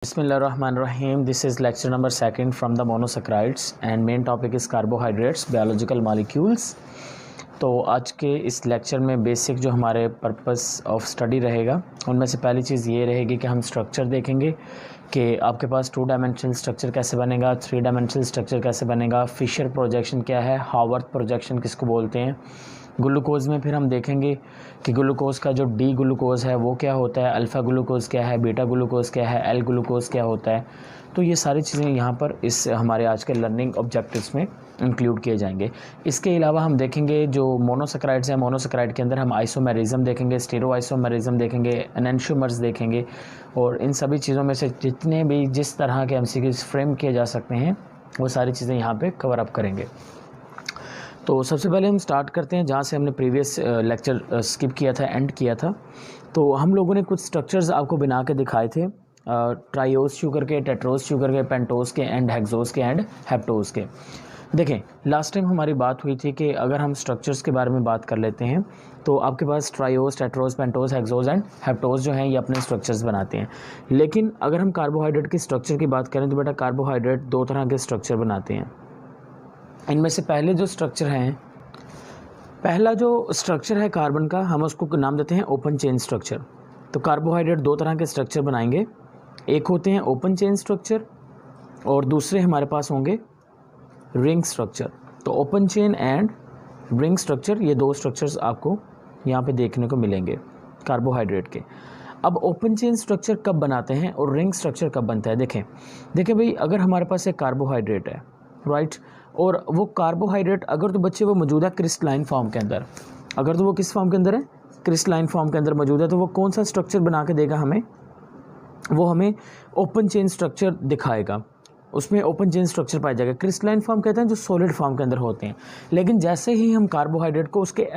Bismillahirrahmanirrahim. This is lecture number second from the monosaccharides and main topic is carbohydrates, biological molecules. तो आज के इस lecture में basic जो हमारे पर्पस ऑफ स्टडी रहेगा उनमें से पहली चीज़ ये रहेगी कि हम स्ट्रक्चर देखेंगे कि आपके पास 2 डायमेंशनल स्ट्रक्चर कैसे बनेगा, 3 डायमेंशनल स्ट्रक्चर कैसे बनेगा, फिशर प्रोजेक्शन क्या है, हावर्थ प्रोजेक्शन किसको बोलते हैं। ग्लूकोज में फिर हम देखेंगे कि ग्लूकोज का जो डी ग्लूकोज है वो क्या होता है, अल्फ़ा ग्लूकोज क्या है, बीटा ग्लूकोज क्या है, एल ग्लूकोज क्या होता है। तो ये सारी चीज़ें यहाँ पर इस हमारे आज के लर्निंग ऑब्जेक्टिव्स में इंक्लूड किए जाएंगे। इसके अलावा हम देखेंगे जो मोनोसैकराइड्स हैं, मोनोसैकराइड के अंदर हम आइसोमेरिज्म देखेंगे, स्टीरो आइसोमेरिज्म देखेंगे, एनेंशियोमर्स देखेंगे और इन सभी चीज़ों में से जितने भी जिस तरह के एमसीक्यूज फ्रेम किए जा सकते हैं वो सारी चीज़ें यहाँ पे कवर अप करेंगे। तो सबसे पहले हम स्टार्ट करते हैं जहाँ से हमने प्रीवियस लेक्चर स्किप किया था, एंड किया था। तो हम लोगों ने कुछ स्ट्रक्चर्स आपको बना के दिखाए थे, ट्राइओस शुगर के, टेट्रोस शुगर के, पेंटोस के एंड हेक्सोस के एंड हेप्टोस के। देखें, लास्ट टाइम हमारी बात हुई थी कि अगर हम स्ट्रक्चर्स के बारे में बात कर लेते हैं तो आपके पास ट्राइओस, टेट्रोस, पेंटोस, हेक्सोस एंड हेप्टोस जो हैं ये अपने स्ट्रक्चर्स बनाते हैं। लेकिन अगर हम कार्बोहाइड्रेट के स्ट्रक्चर की बात करें तो बेटा कार्बोहाइड्रेट 2 तरह के स्ट्रक्चर बनाते हैं। इनमें से पहले जो स्ट्रक्चर हैं, पहला जो स्ट्रक्चर है कार्बन का, हम उसको नाम देते हैं ओपन चेन स्ट्रक्चर। तो कार्बोहाइड्रेट 2 तरह के स्ट्रक्चर बनाएंगे, एक होते हैं ओपन चेन स्ट्रक्चर और दूसरे हमारे पास होंगे रिंग स्ट्रक्चर। तो open chain and ring structure, ये 2 स्ट्रक्चर्स आपको यहाँ पे देखने को मिलेंगे कार्बोहाइड्रेट के। अब ओपन चेन स्ट्रक्चर कब बनाते हैं और रिंग स्ट्रक्चर कब बनता है। देखें भाई, अगर हमारे पास एक कार्बोहाइड्रेट है, राइट, और वो कार्बोहाइड्रेट अगर तो बच्चे वो मौजूद है क्रिस्टलाइन फॉर्म के अंदर, अगर तो वो किस फॉर्म के अंदर है, क्रिस्टलाइन फॉर्म के अंदर मौजूद है, तो वो कौन सा स्ट्रक्चर बना के देगा हमें, वो हमें ओपन चेन स्ट्रक्चर दिखाएगा। उसमें ओपन चेन स्ट्रक्चर पाया जाएगा। क्रिस्टलाइन फॉर्म कहते हैं जो सॉलिड फॉर्म के अंदर होते हैं। लेकिन जैसे ही हम कार्बोहाइड्रेट को उसके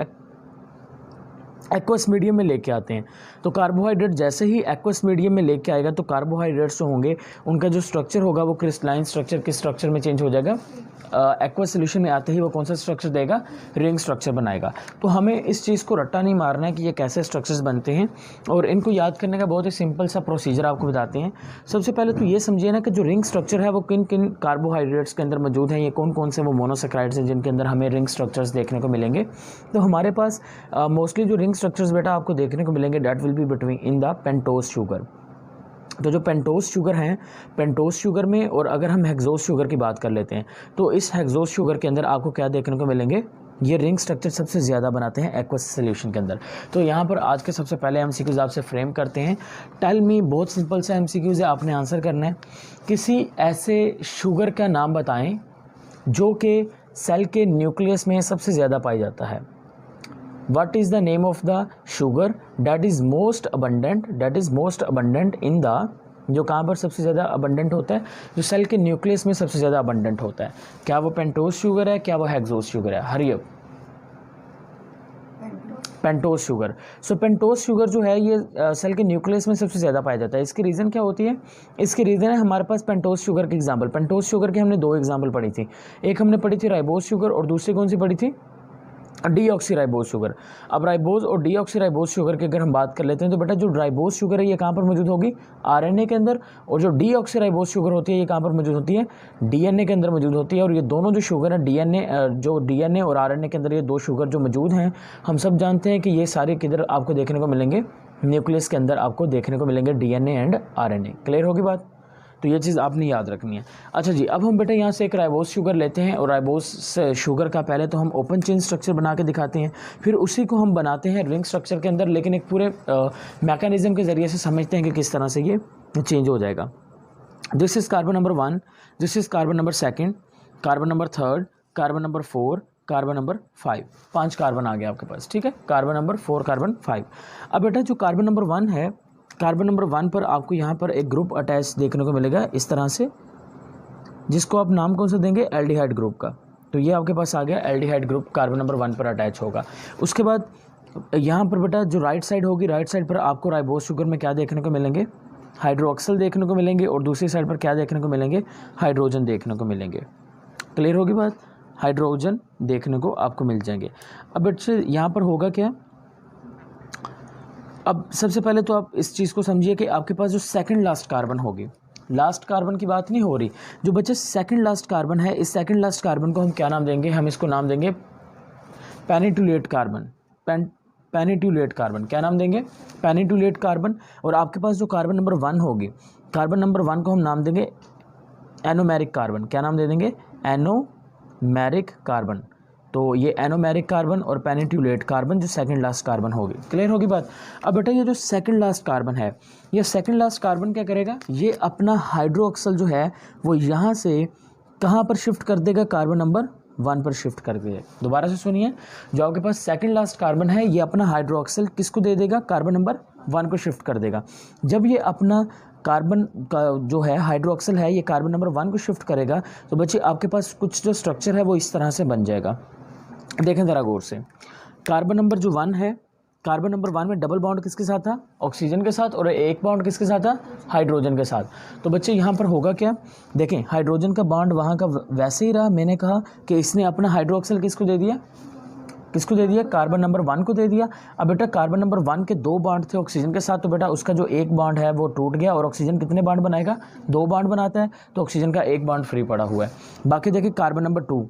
एक्वस मीडियम में लेके आते हैं, तो कार्बोहाइड्रेट जैसे ही एक्वस मीडियम में लेके आएगा तो कार्बोहाइड्रेट्स जो होंगे उनका जो स्ट्रक्चर होगा वो क्रिस्टलाइन स्ट्रक्चर के स्ट्रक्चर में चेंज हो जाएगा। एक्वस सोल्यूशन में आते ही वो कौन सा स्ट्रक्चर देगा, रिंग स्ट्रक्चर बनाएगा। तो हमें इस चीज़ को रट्टा नहीं मारना है कि ये कैसे स्ट्रक्चर्स बनते हैं, और इनको याद करने का बहुत ही सिंपल सा प्रोसीजर आपको बताते हैं। सबसे पहले तो ये समझिए ना कि जो रिंग स्ट्रक्चर है वो किन किन कार्बोहाइड्रेट्स के अंदर मौजूद हैं, ये कौन कौन से वो मोनोसैकराइड्स हैं जिनके अंदर हमें रिंग स्ट्रक्चर्स देखने को मिलेंगे। तो हमारे पास मोस्टली जो रिंग स्ट्रक्चर्स बेटा आपको देखने को मिलेंगे that will be between in the pentose sugar. तो जो पेंटोस शुगर हैं, पेंटोस शुगर में, और अगर हम हेक्सोस शुगर की बात कर लेते हैं तो इस हेक्सोस शुगर के अंदर आपको क्या देखने को मिलेंगे, ये रिंग स्ट्रक्चर सबसे ज़्यादा बनाते हैं एक्वस सॉल्यूशन के अंदर। तो यहाँ पर आज के सबसे पहले एमसीक्यूज आपसे फ्रेम करते हैं। टेल मी, बहुत सिंपल सा एमसीक्यूज है, आपने आंसर करना है। किसी ऐसे शुगर का नाम बताएं जो कि सेल के न्यूक्लियस में सबसे ज़्यादा पाया जाता है। What is the name of the sugar that is most abundant in the, जो कहाँ पर सबसे ज़्यादा अबंडेंट होता है, जो सेल के न्यूक्लियस में सबसे ज़्यादा अबंडेंट होता है। क्या वो पेंटोस शुगर है, क्या वो हेक्सोस शुगर है? Hurry up, pentose sugar. So pentose sugar जो है ये सेल के न्यूक्लियस में सबसे ज़्यादा पाया जाता है। इसकी रीज़न क्या होती है? इसकी रीज़न है हमारे पास पेंटोस शुगर की एग्जाम्पल। पेंटोस शुगर की हमने 2 एग्जाम्पल पढ़ी थी, एक हमने पढ़ी थी राइबोस शुगर और दूसरी कौन सी पढ़ी थी, डीऑक्सीराइबोस शुगर। अब राइबोस और डीऑक्सीराइबोस शुगर की अगर हम बात कर लेते हैं तो बेटा जो राइबोस शुगर है ये कहाँ पर मौजूद होगी, आरएनए के अंदर, और जो डीऑक्सीराइबोस शुगर होती है ये कहाँ पर मौजूद होती है, डीएनए के अंदर मौजूद होती है। और ये दोनों जो शुगर है डीएनए और आरएनए के अंदर, ये 2 शुगर जो मौजूद हैं, हम सब जानते हैं कि ये सारे किधर आपको देखने को मिलेंगे, न्यूक्लियस के अंदर आपको देखने को मिलेंगे, डीएनए एंड आरएनए। क्लियर होगी बात? तो ये चीज़ आपने याद रखनी है। अच्छा जी, अब हम बेटा यहाँ से एक राइबोस शुगर लेते हैं और राइबोस शुगर का पहले तो हम ओपन चेन स्ट्रक्चर बना के दिखाते हैं, फिर उसी को हम बनाते हैं रिंग स्ट्रक्चर के अंदर, लेकिन एक पूरे मैकेनिज्म के ज़रिए से समझते हैं कि किस तरह से ये चेंज हो जाएगा। This is carbon number 1, this is carbon number 2, carbon number 3, carbon number 4, carbon number 5। 5 carbon आ गया आपके पास, ठीक है, कार्बन नंबर 4, कार्बन 5। अब बेटा जो कार्बन नंबर 1 है, कार्बन नंबर 1 पर आपको यहाँ पर एक ग्रुप अटैच देखने को मिलेगा इस तरह से, जिसको आप नाम कौन सा देंगे, एल्डिहाइड ग्रुप का। तो ये आपके पास आ गया एल्डिहाइड ग्रुप, कार्बन नंबर 1 पर अटैच होगा। उसके बाद यहाँ पर बेटा जो राइट साइड होगी, राइट साइड पर आपको राइबोस शुगर में क्या देखने को मिलेंगे, हाइड्रोक्सल देखने को मिलेंगे, और दूसरी साइड पर क्या देखने को मिलेंगे, हाइड्रोजन देखने को मिलेंगे। क्लियर होगी बात? हाइड्रोजन देखने को आपको मिल जाएंगे। अब बच्चे यहाँ पर होगा क्या, अब सबसे पहले तो आप इस चीज़ को समझिए कि आपके पास जो सेकंड लास्ट कार्बन होगी, लास्ट कार्बन की बात नहीं हो रही। जो बच्चे सेकंड लास्ट कार्बन है, इस सेकंड लास्ट कार्बन को हम क्या नाम देंगे? हम इसको नाम देंगे पेनिटुलेट कार्बन। पेनिटुलेट कार्बन, क्या नाम देंगे? पेनिटुलेट कार्बन। और आपके पास जो कार्बन नंबर 1 होगी, कार्बन नंबर 1 को हम नाम देंगे एनोमेरिक कार्बन। क्या नाम दे देंगे? Anomeric carbon. तो ये एनोमेरिक कार्बन और पेनिटुलेट कार्बन जो सेकंड लास्ट कार्बन होगी। क्लियर होगी बात? अब बेटा ये जो सेकंड लास्ट कार्बन है, ये सेकंड लास्ट कार्बन क्या करेगा? ये अपना हाइड्रोक्सल जो है वो यहाँ से कहाँ पर शिफ्ट कर देगा? कार्बन नंबर 1 पर शिफ्ट कर देगा। दोबारा से सुनिए, जो आपके पास सेकंड लास्ट कार्बन है ये अपना हाइड्रोक्सल किसको दे देगा? कार्बन नंबर 1 को शिफ्ट कर देगा। जब ये अपना कार्बन का जो है हाइड्रोक्सल है ये कार्बन नंबर 1 को शिफ्ट करेगा, तो बच्चे आपके पास कुछ जो स्ट्रक्चर है वो इस तरह से बन जाएगा। देखें ज़रा गौर से, कार्बन नंबर जो 1 है, कार्बन नंबर 1 में डबल बॉन्ड किसके साथ था? ऑक्सीजन के साथ। और एक बॉन्ड किसके साथ था? हाइड्रोजन के साथ। तो बच्चे यहाँ पर होगा क्या? देखें, हाइड्रोजन का बॉन्ड वहाँ का वैसे ही रहा। मैंने कहा कि इसने अपना हाइड्रोक्सल किसको दे दिया? किसको दे दिया? कार्बन नंबर 1 को दे दिया। अब बेटा कार्बन नंबर 1 के 2 बॉन्ड थे ऑक्सीजन के साथ, तो बेटा उसका जो एक बॉन्ड है वो टूट गया। और ऑक्सीजन कितने बॉन्ड बनाएगा? 2 बॉन्ड बनाता है, तो ऑक्सीजन का एक बॉन्ड फ्री पड़ा हुआ है। बाकी देखिए कार्बन नंबर 2,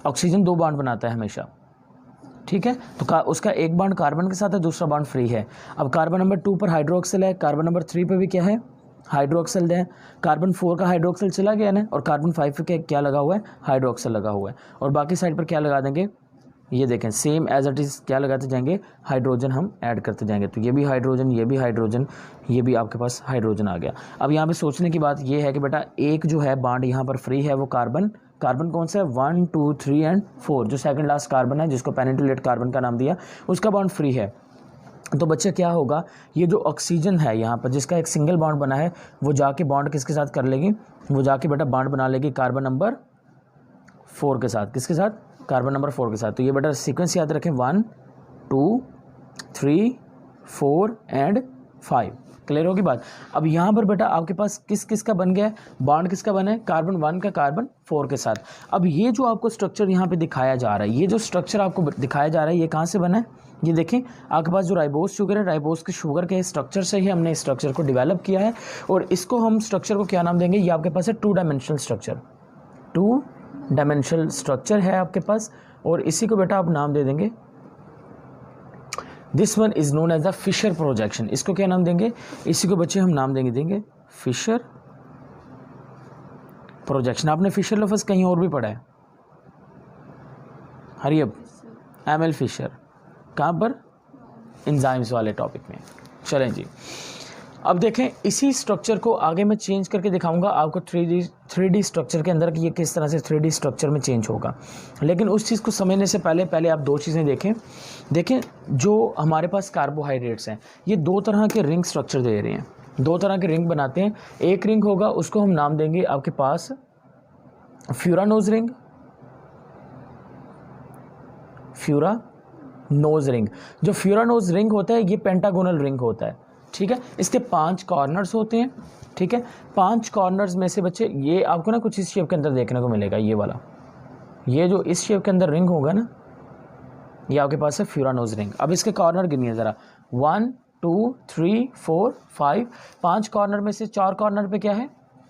ऑक्सीजन 2 बॉन्ड बनाता है हमेशा, ठीक है। तो उसका एक बॉन्ड कार्बन के साथ है, दूसरा बॉन्ड फ्री है। अब कार्बन नंबर 2 पर हाइड्रोक्सल है, कार्बन नंबर 3 पे भी क्या है? हाइड्रोक्सल है। कार्बन 4 का हाइड्रोक्सल चला गया ना, और कार्बन 5 पे क्या लगा हुआ है? हाइड्रोक्सल लगा हुआ है। और बाकी साइड पर क्या लगा देंगे? ये देखें सेम एज इट इज़ क्या लगाते जाएंगे? हाइड्रोजन हम ऐड करते जाएंगे। तो ये भी हाइड्रोजन, ये भी हाइड्रोजन, ये भी आपके पास हाइड्रोजन आ गया। अब यहाँ पे सोचने की बात ये है कि बेटा एक जो है बॉन्ड यहाँ पर फ्री है, वो कार्बन कौन सा है? 1, 2, 3 एंड 4, जो सेकंड लास्ट कार्बन है जिसको पेनिटुलेट कार्बन का नाम दिया, उसका बॉन्ड फ्री है। तो बच्चे क्या होगा? ये जो ऑक्सीजन है यहाँ पर जिसका एक सिंगल बॉन्ड बना है, वो जाके बॉन्ड किसके साथ कर लेगी? वो जाके बेटा बॉन्ड बना लेगी कार्बन नंबर 4 के साथ। किसके साथ? कार्बन नंबर 4 के साथ। तो ये बेटा सीक्वेंस याद रखें, 1, 2, 3, 4 एंड 5। क्लियर होगी बात? अब यहाँ पर बेटा आपके पास किस का बन गया है? बॉन्ड किसका बना है? कार्बन 1 का कार्बन 4 के साथ। अब ये जो आपको स्ट्रक्चर यहाँ पे दिखाया जा रहा है, ये जो स्ट्रक्चर आपको दिखाया जा रहा है, ये कहाँ से बना है? ये देखें, आपके पास जो राइबोज शुगर है, राइबोज के शुगर के स्ट्रक्चर से ही हमने स्ट्रक्चर को डेवलप किया है। और इसको हम स्ट्रक्चर को क्या नाम देंगे? ये आपके पास है 2 डायमेंशनल स्ट्रक्चर। 2 डायमेंशनल स्ट्रक्चर है आपके पास, और इसी को बेटा आप नाम दे देंगे, this one is known as the Fischer projection. इसको क्या नाम देंगे? इसी को बच्चे हम नाम देंगे फिशर प्रोजेक्शन। आपने फिशर लफ्ज़ कहीं और भी पढ़ा है? हरियब, एमएल फिशर, कहाँ पर? एंजाइम्स वाले टॉपिक में। चलें जी, अब देखें इसी स्ट्रक्चर को आगे मैं चेंज करके दिखाऊंगा आपको 3D स्ट्रक्चर के अंदर कि ये किस तरह से 3D स्ट्रक्चर में चेंज होगा। लेकिन उस चीज़ को समझने से पहले आप 2 चीज़ें देखें। जो हमारे पास कार्बोहाइड्रेट्स हैं, ये 2 तरह के रिंग स्ट्रक्चर दे रहे हैं, 2 तरह के रिंग बनाते हैं। एक रिंग होगा, उसको हम नाम देंगे आपके पास फ्यूरानोज रिंग, फ्यूरानोज रिंग। जो फ्यूरानोज रिंग होता है ये पेंटागोनल रिंग होता है, ठीक है। इसके 5 कॉर्नर्स होते हैं, ठीक है। 5 कॉर्नर्स में से बच्चे ये आपको ना कुछ इस शेप के अंदर देखने को मिलेगा। ये वाला, ये जो इस शेप के अंदर रिंग होगा ना, ये आपके पास है फ्यूरानोज रिंग। अब इसके कॉर्नर गिनिए ज़रा, 1, 2, 3, 4, 5। 5 कॉर्नर में से 4 कॉर्नर पे क्या है?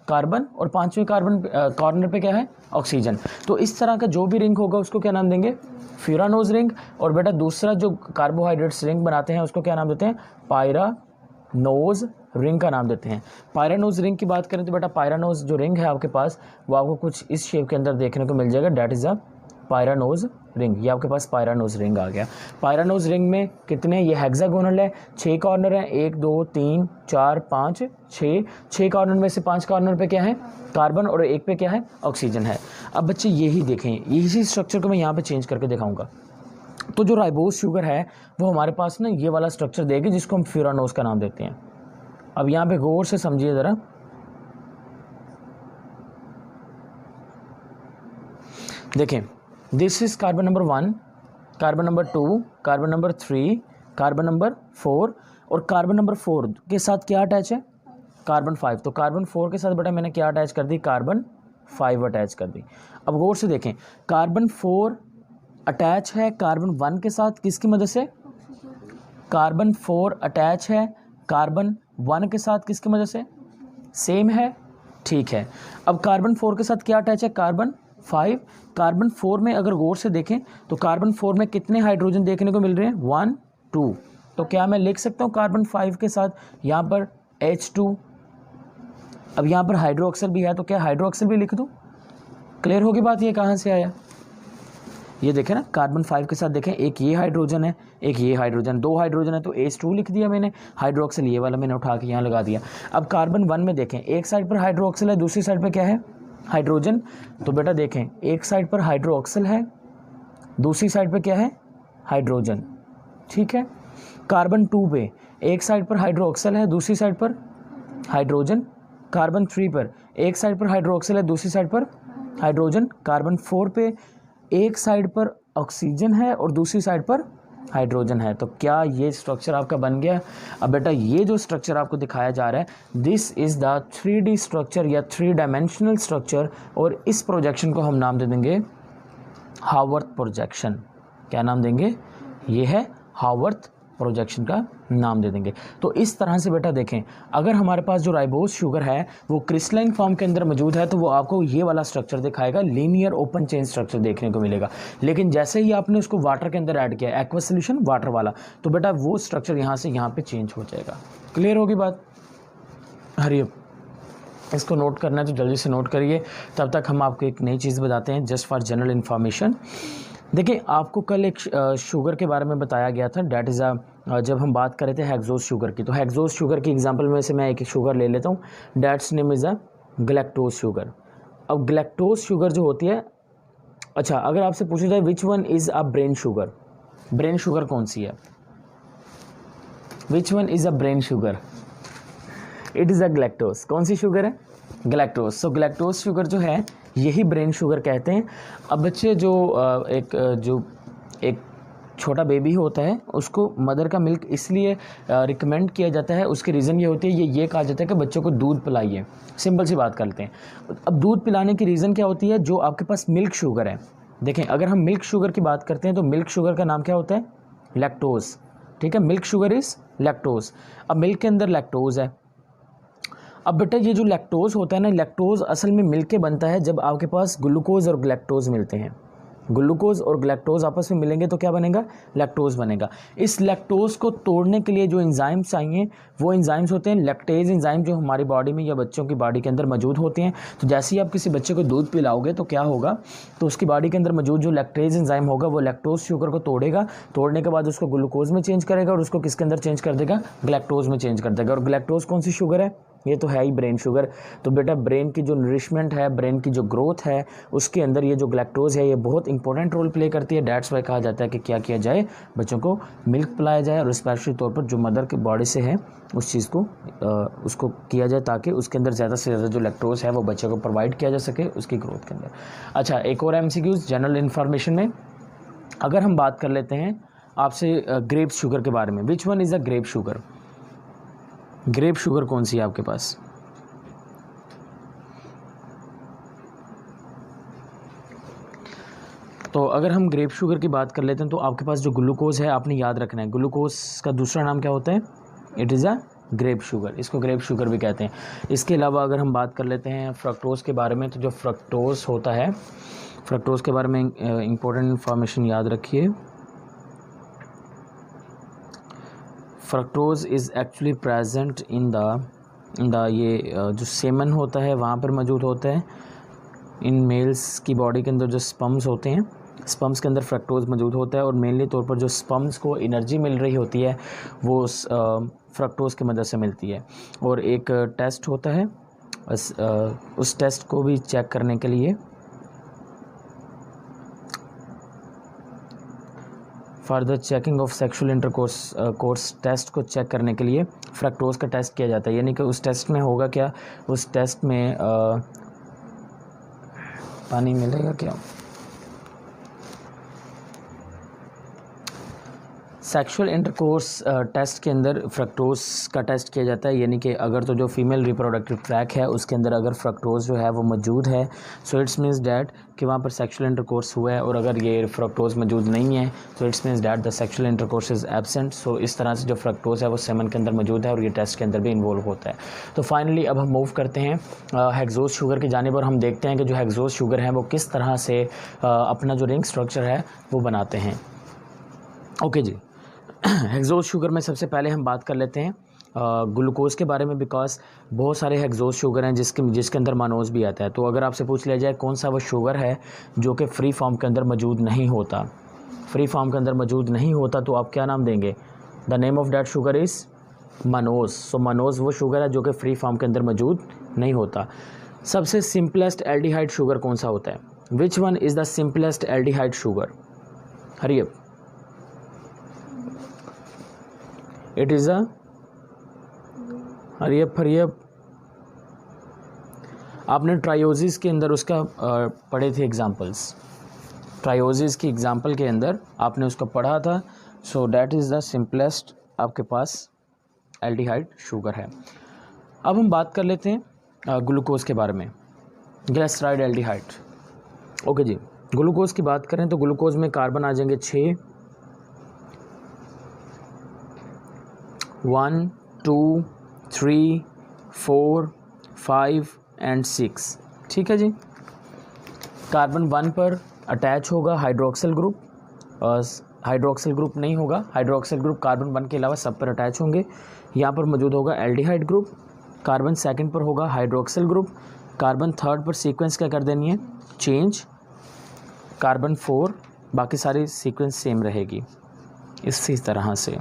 कार्बन, और 5वें कॉर्नर पे क्या है? ऑक्सीजन। तो इस तरह का जो भी रिंग होगा उसको क्या नाम देंगे? Furanose ring. और बेटा दूसरा जो कार्बोहाइड्रेट्स रिंग बनाते हैं उसको क्या नाम देते हैं? पायरानोज रिंग का नाम देते हैं। पायरानोज रिंग की बात करें तो बेटा पायरानोज जो रिंग है आपके पास, वो आपको कुछ इस शेप के अंदर देखने को मिल जाएगा, that is a pyranose ring. ये आपके पास पायरानोज रिंग आ गया। पायरानोज रिंग में कितने? ये हेक्सागोनल है, 6 कॉर्नर हैं, 1, 2, 3, 4, 5, 6। 6 कॉर्नर में से 5 कॉर्नर पे क्या है? कार्बन, और एक पे क्या है? ऑक्सीजन है। अब बच्चे यही देखें, इसी स्ट्रक्चर को मैं यहाँ पे चेंज करके दिखाऊंगा। तो जो राइबोज शुगर है वो हमारे पास ना ये वाला स्ट्रक्चर देगी जिसको हम फ्यूरानोज का नाम देते हैं। अब यहाँ पे गौर से समझिए ज़रा, देखें, this is carbon number 1, carbon number 2, carbon number 3, carbon number 4, और कार्बन नंबर 4 के साथ क्या अटैच है? कार्बन 5। तो कार्बन 4 के साथ बेटा मैंने क्या अटैच कर दी? कार्बन 5 अटैच कर दी। अब गौर से देखें, कार्बन 4 अटैच है कार्बन 1 के साथ, किसकी मदद से? कार्बन 4 अटैच है कार्बन 1 के साथ, किसकी मदद से? सेम है, ठीक है। अब कार्बन 4 के साथ क्या अटैच है, कार्बन 5। कार्बन 4 में अगर गौर से देखें तो कार्बन 4 में कितने हाइड्रोजन देखने को मिल रहे हैं, 1 2। तो क्या मैं लिख सकता हूँ कार्बन 5 के साथ यहाँ पर H2। अब यहाँ पर हाइड्रोक्सिल भी है, तो क्या हाइड्रोक्सिल भी लिख दूँ? क्लियर होगी बात, ये कहाँ से आया? ये देखें ना, कार्बन 5 के साथ देखें, एक ये हाइड्रोजन है, एक ये हाइड्रोजन, 2 हाइड्रोजन है तो H2 लिख दिया मैंने, हाइड्रोक्सिल ये वाला मैंने उठा के यहाँ लगा दिया। अब कार्बन 1 में देखें, एक साइड पर हाइड्रोक्सिल है, दूसरी साइड पर क्या है, हाइड्रोजन। तो बेटा देखें, एक साइड पर हाइड्रोक्सिल है, दूसरी साइड पर क्या है, हाइड्रोजन, ठीक है। कार्बन 2 पे एक साइड पर हाइड्रोक्सिल है, दूसरी साइड पर हाइड्रोजन। कार्बन 3 पर एक साइड पर हाइड्रोक्सिल है, दूसरी साइड पर हाइड्रोजन। कार्बन 4 पे एक साइड पर ऑक्सीजन है और दूसरी साइड पर हाइड्रोजन है। तो क्या ये स्ट्रक्चर आपका बन गया? अब बेटा ये जो स्ट्रक्चर आपको दिखाया जा रहा है, this is the 3D structure या 3 डायमेंशनल स्ट्रक्चर, और इस प्रोजेक्शन को हम नाम दे देंगे हावर्थ प्रोजेक्शन। क्या नाम देंगे? ये है हावर्थ प्रोजेक्शन का नाम दे देंगे। तो इस तरह से बेटा देखें, अगर हमारे पास जो राइबोज शुगर है वो क्रिस्टलाइन फॉर्म के अंदर मौजूद है तो वो आपको ये वाला स्ट्रक्चर दिखाएगा, लीनियर ओपन चेन स्ट्रक्चर देखने को मिलेगा। लेकिन जैसे ही आपने उसको वाटर के अंदर ऐड किया, एक्वा सोल्यूशन वाटर वाला, तो बेटा वो स्ट्रक्चर यहाँ से यहाँ पे चेंज हो जाएगा। क्लियर होगी बात? हरी अप, इसको नोट करना है तो जल्दी से नोट करिए, तब तक हम आपको एक नई चीज़ बताते हैं जस्ट फॉर जनरल इन्फॉर्मेशन। देखिए, आपको कल एक शुगर के बारे में बताया गया था, डैट इज़ जब हम बात कर रहे थे हेक्सोज शुगर की। तो हेक्सोज शुगर की एग्जांपल में से मैं एक शुगर ले लेता हूँ, that's name is a galactose sugar. अब ग्लैक्टोज शुगर जो होती है, अच्छा अगर आपसे पूछा जाए विच one is a brain sugar, brain sugar कौन सी है, विच one is a brain sugar, it is a galactose. कौन सी शुगर है? ग्लैक्टोज। सो ग्लैक्टोज शुगर जो है यही ब्रेन शुगर कहते हैं। अब बच्चे जो एक छोटा बेबी होता है उसको मदर का मिल्क इसलिए रिकमेंड किया जाता है, उसकी रीज़न ये होती है, ये कहा जाता है कि बच्चों को दूध पिलाइए। सिंपल सी बात करते हैं। अब दूध पिलाने की रीज़न क्या होती है? जो आपके पास मिल्क शुगर है, देखें अगर हम मिल्क शुगर की बात करते हैं तो मिल्क शुगर का नाम क्या होता है? लैक्टोज, ठीक है। Milk sugar is lactose. अब मिल्क के अंदर लैक्टोज है। अब बेटा ये जो लैक्टोज होता है ना, लैक्टोज असल में मिलके बनता है जब आपके पास ग्लूकोज और ग्लैक्टोज मिलते हैं। ग्लूकोज और ग्लैक्टोज आपस में मिलेंगे तो क्या बनेगा? लैक्टोज बनेगा। इस लैक्टोज को तोड़ने के लिए जो एंजाइम्स चाहिए वो एंजाइम्स होते हैं लैक्टेज एंजाइम, जो हमारी बॉडी में या बच्चों की बॉडी के अंदर मौजूद होते हैं। तो जैसे ही आप किसी बच्चे को दूध पिलाओगे तो क्या होगा, तो उसकी बॉडी के अंदर मौजूद जो लैक्टेज एंजाइम होगा वो लैक्टोज शुगर को तोड़ेगा, तोड़ने के बाद उसको ग्लूकोज में चेंज करेगा और उसको किसके अंदर चेंज कर देगा? ग्लैक्टोज में चेंज कर देगा। और ग्लैक्टोज कौन सी शुगर है? ये तो है ही ब्रेन शुगर। तो बेटा ब्रेन की जो नरिशमेंट है, ब्रेन की जो ग्रोथ है, उसके अंदर ये जो ग्लैक्टोज है ये बहुत इंपॉर्टेंट रोल प्ले करती है। डैट्स वाई कहा जाता है कि क्या किया जाए, बच्चों को मिल्क पिलाया जाए और स्पेशली तौर पर जो मदर की बॉडी से है उस चीज़ को उसको किया जाए ताकि उसके अंदर ज़्यादा से ज़्यादा जो लैक्टोज है वो बच्चे को प्रोवाइड किया जा सके उसकी ग्रोथ के अंदर। अच्छा, एक और MCQs जनरल इन्फॉर्मेशन में अगर हम बात कर लेते हैं आपसे ग्रेप शुगर के बारे में। Which one is a grape sugar? Grape sugar कौन सी है आपके पास? तो अगर हम ग्रेप शुगर की बात कर लेते हैं तो आपके पास जो ग्लूकोज है आपने याद रखना है, ग्लूकोज का दूसरा नाम क्या होता है? It is a grape sugar. इसको ग्रेप शुगर भी कहते हैं। इसके अलावा अगर हम बात कर लेते हैं फ्रक्टोज के बारे में, तो जो फ्रक्टोज होता है, फ्रक्टोज के बारे में इंपॉर्टेंट इंफॉर्मेशन याद रखिए। Fructose is actually present in the ये जो सेमन होता है वहाँ पर मौजूद होता है। इन मेल्स की बॉडी के अंदर जो स्पम्स होते हैं, स्पम्स के अंदर फ्रक्टोज मौजूद होता है और मेनली तौर पर जो स्पम्स को एनर्जी मिल रही होती है वो फ्रक्टोज की मदद से मिलती है। और एक टेस्ट होता है, उस टेस्ट को भी चेक करने के लिए, for the checking of sexual intercourse test को चेक करने के लिए फ्रक्टोज का टेस्ट किया जाता है। यानी कि उस टेस्ट में होगा क्या, उस टेस्ट में पानी मिलेगा क्या? सेक्सुअल इंटरकोर्स टेस्ट के अंदर फ्रक्टोज का टेस्ट किया जाता है, यानी कि अगर तो जो फीमेल रिप्रोडक्टिव ट्रैक है उसके अंदर अगर फ्रक्टोज जो है वो मौजूद है, सो इट्स मीन्स डैट कि वहाँ पर सेक्सुअल इंटरकोर्स हुआ है, और अगर ये फ्रक्टोज मौजूद नहीं है तो it's means that the sexual intercourse is absent. So इस तरह से जो फ्रक्टोज है वो सेमन के अंदर मौजूद है और ये टेस्ट के अंदर भी इन्वॉल्व होता है। तो फाइनली अब हम मूव करते हैं हेक्सोज शुगर की जानिब, और हम देखते हैं कि जो हेक्सोज शुगर है वो किस तरह से अपना जो रिंग स्ट्रक्चर है वो बनाते हैं। ओके जी, हेक्सोज शुगर में सबसे पहले हम बात कर लेते हैं ग्लूकोज के बारे में, बिकॉज बहुत सारे हेक्सोज शुगर हैं जिसके अंदर मानोज भी आता है। तो अगर आपसे पूछ लिया जाए कौन सा वो शुगर है जो कि फ्री फॉर्म के अंदर मौजूद नहीं होता, फ्री फॉर्म के अंदर मौजूद नहीं होता, तो आप क्या नाम देंगे? The name of that sugar is Manoj. So Manoj वो शुगर है जो कि फ्री फॉर्म के अंदर मौजूद नहीं होता। सबसे सिंपलेस्ट एल्डिहाइड शुगर कौन सा होता है? विच one is the simplest aldehyde sugar? Hurry up. It is a hurry up. आपने ट्रायोसिस के अंदर उसका पढ़े थे एग्जाम्पल्स, ट्रायोसिस की एग्जाम्पल के अंदर आपने उसका पढ़ा था। So that is the simplest आपके पास एल्डिहाइड शुगर है। अब हम बात कर लेते हैं ग्लूकोज के बारे में, ग्लिसराइड एल्डिहाइड। ओके जी, ग्लूकोज की बात करें तो ग्लूकोज में कार्बन आ जाएंगे 6, 1 2 3 4 5 एंड 6। ठीक है जी। कार्बन 1 पर अटैच होगा हाइड्रोक्सिल ग्रुप, और हाइड्रोक्सिल ग्रुप नहीं होगा, हाइड्रोक्सिल ग्रुप कार्बन 1 के अलावा सब पर अटैच होंगे। यहाँ पर मौजूद होगा एल्डिहाइड ग्रुप। कार्बन 2 पर होगा हाइड्रोक्सिल ग्रुप। कार्बन 3 पर सीक्वेंस क्या कर देनी है? चेंज। कार्बन 4, बाकी सारी सीक्वेंस सेम रहेगी। इसी तरह से